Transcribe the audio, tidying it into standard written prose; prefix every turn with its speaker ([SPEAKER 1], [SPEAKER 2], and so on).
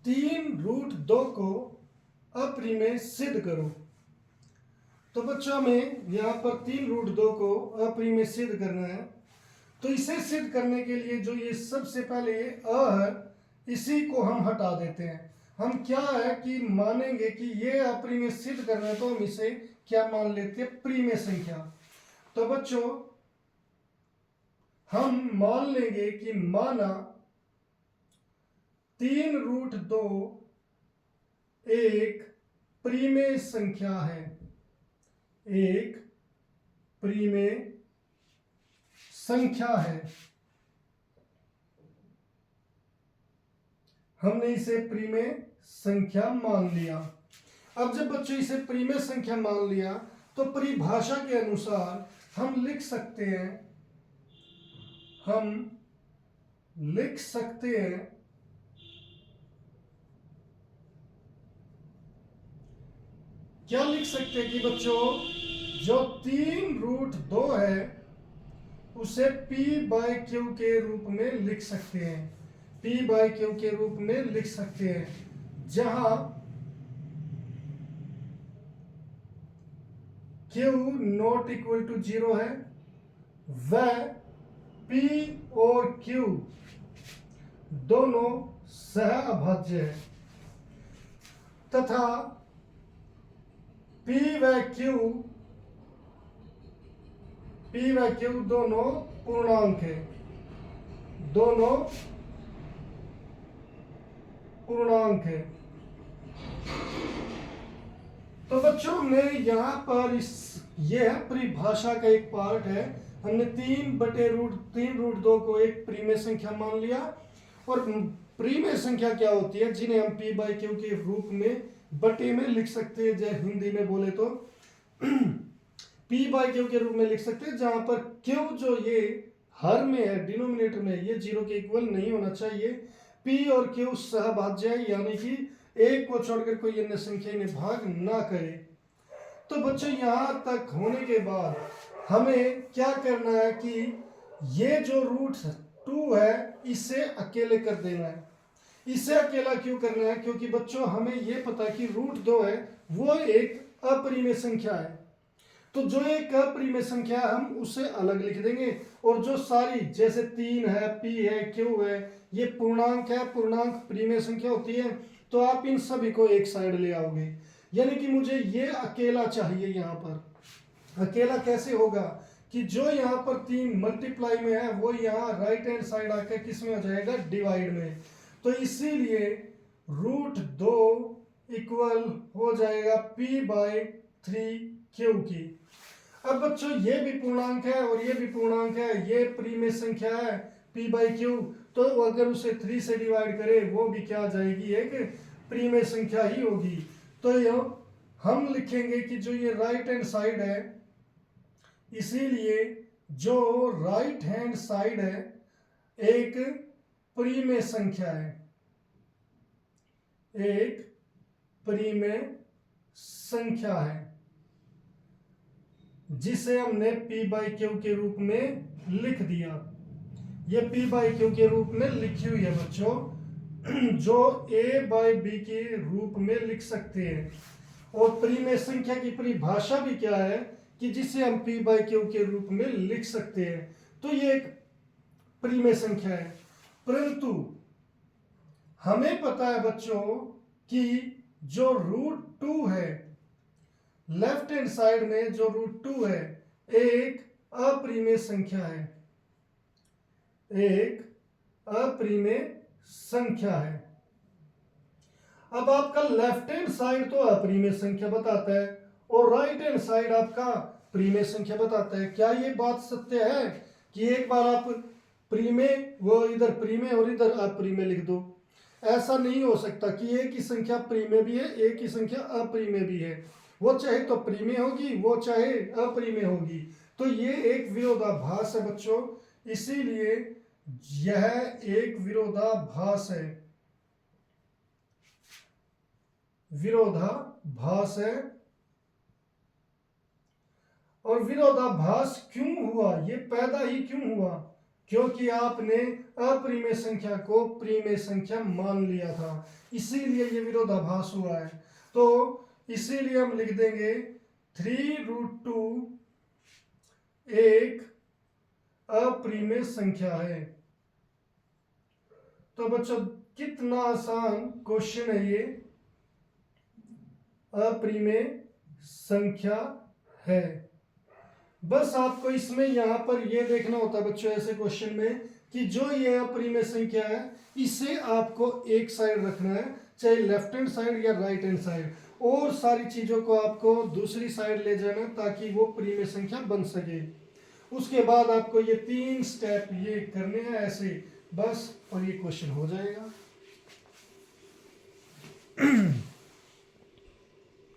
[SPEAKER 1] 3√2 को अपरिमेय सिद्ध करो। तो बच्चों हमें यहाँ पर 3√2 को अपरिमेय सिद्ध करना है। तो इसे सिद्ध करने के लिए जो ये सबसे पहले अ है, इसी को हम हटा देते हैं। हम क्या है कि मानेंगे कि ये अपरिमेय सिद्ध करना है, तो हम इसे क्या मान लेते हैं, परिमेय संख्या। तो बच्चों हम मान लेंगे कि माना 3√2 एक परिमेय संख्या है, एक परिमेय संख्या है। हमने इसे परिमेय संख्या मान लिया। अब जब बच्चों इसे परिमेय संख्या मान लिया, तो परिभाषा के अनुसार हम लिख सकते हैं, क्या लिख सकते हैं कि बच्चों जो 3√2 है उसे p/q के रूप में लिख सकते हैं, p/q के रूप में लिख सकते हैं, जहां q नॉट इक्वल टू 0 है, वह p और q दोनों सहअभाज्य है, तथा p व q दोनों पूर्णांक है, दोनों पूर्णांक है। तो बच्चों हमने यहाँ पर यह परिभाषा का एक पार्ट है, हमने 3/√2 को एक परिमेय संख्या मान लिया। और परिमेय संख्या क्या होती है, जिन्हें हम p/q के रूप में बटे में लिख सकते हैं, जैसे हिंदी में बोले तो p/q के रूप में लिख सकते हैं, जहां पर q जो ये हर में है, डिनोमिनेटर में, ये 0 के इक्वल नहीं होना चाहिए। p और q सहभाज्य है, यानी कि एक को छोड़कर कोई अन्य संख्या इन्हें भाग ना करे। तो बच्चों यहां तक होने के बाद हमें क्या करना है कि ये जो √2 है इसे अकेले कर देना है। इसे अकेला क्यों करना है, क्योंकि बच्चों हमें ये पता है कि √2 है वो एक अपरिमेय संख्या है। तो जो एक अपरिमेय संख्या है हम उसे अलग लिख देंगे, और जो सारी जैसे 3 है, p है, q है, ये पूर्णांक है, पूर्णांक परिमेय संख्या होती है, तो आप इन सभी को एक साइड ले आओगे। यानी कि मुझे ये अकेला चाहिए। यहाँ पर अकेला कैसे होगा कि जो यहाँ पर 3 मल्टीप्लाई में है वो यहाँ राइट हैंड साइड आकर किस में हो जाएगा, डिवाइड में। तो इसीलिए √2 इक्वल हो जाएगा p/3q की। अब बच्चों ये भी पूर्णांक है और ये भी पूर्णांक है, ये परिमेय संख्या है p/q, तो अगर उसे 3 से डिवाइड करें वो भी क्या आ जाएगी, एक परिमेय संख्या ही होगी। तो हम लिखेंगे कि जो ये राइट हैंड साइड है, इसीलिए जो राइट हैंड साइड है एक परिमेय संख्या है, एक परिमेय संख्या है, जिसे हमने p/q के रूप में लिख दिया। ये p/q के रूप में लिखी हुई है बच्चों, जो a/b के रूप में लिख सकते हैं। और परिमेय संख्या की परिभाषा भी क्या है कि जिसे हम p/q के रूप में लिख सकते हैं। तो ये एक परिमेय संख्या है, परंतु हमें पता है बच्चों कि जो √2 है, लेफ्ट हैंड साइड में जो √2 है एक अपरिमेय संख्या है, एक अपरिमेय संख्या है। अब आपका लेफ्ट हैंड साइड तो अपरिमेय संख्या बताता है और राइट हैंड साइड आपका परिमेय संख्या बताता है। क्या ये बात सत्य है कि एक बार आप परिमेय, वो इधर परिमेय और इधर अपरिमेय लिख दो? ऐसा नहीं हो सकता कि एक ही संख्या परिमेय भी है, एक ही संख्या अपरिमेय भी है। वो चाहे तो परिमेय होगी, वो चाहे अपरिमेय होगी। तो ये एक विरोधाभास है बच्चों, इसीलिए यह एक विरोधाभास है, विरोधाभास है। और विरोधाभास क्यों हुआ, ये पैदा ही क्यों हुआ? क्योंकि आपने अपरिमेय संख्या को परिमेय संख्या मान लिया था, इसीलिए ये विरोधाभास हुआ है। तो इसीलिए हम लिख देंगे 3√2 एक अपरिमेय संख्या है। तो बच्चों कितना आसान क्वेश्चन है ये, अपरिमेय संख्या है। बस आपको इसमें यहां पर ये देखना होता है बच्चों ऐसे क्वेश्चन में कि जो ये अपरिमेय संख्या है इसे आपको एक साइड रखना है, चाहे लेफ्ट हैंड साइड या राइट हैंड साइड, और सारी चीजों को आपको दूसरी साइड ले जाना ताकि वो परिमेय संख्या बन सके। उसके बाद आपको ये 3 स्टेप ये करने हैं ऐसे बस, और ये क्वेश्चन हो जाएगा।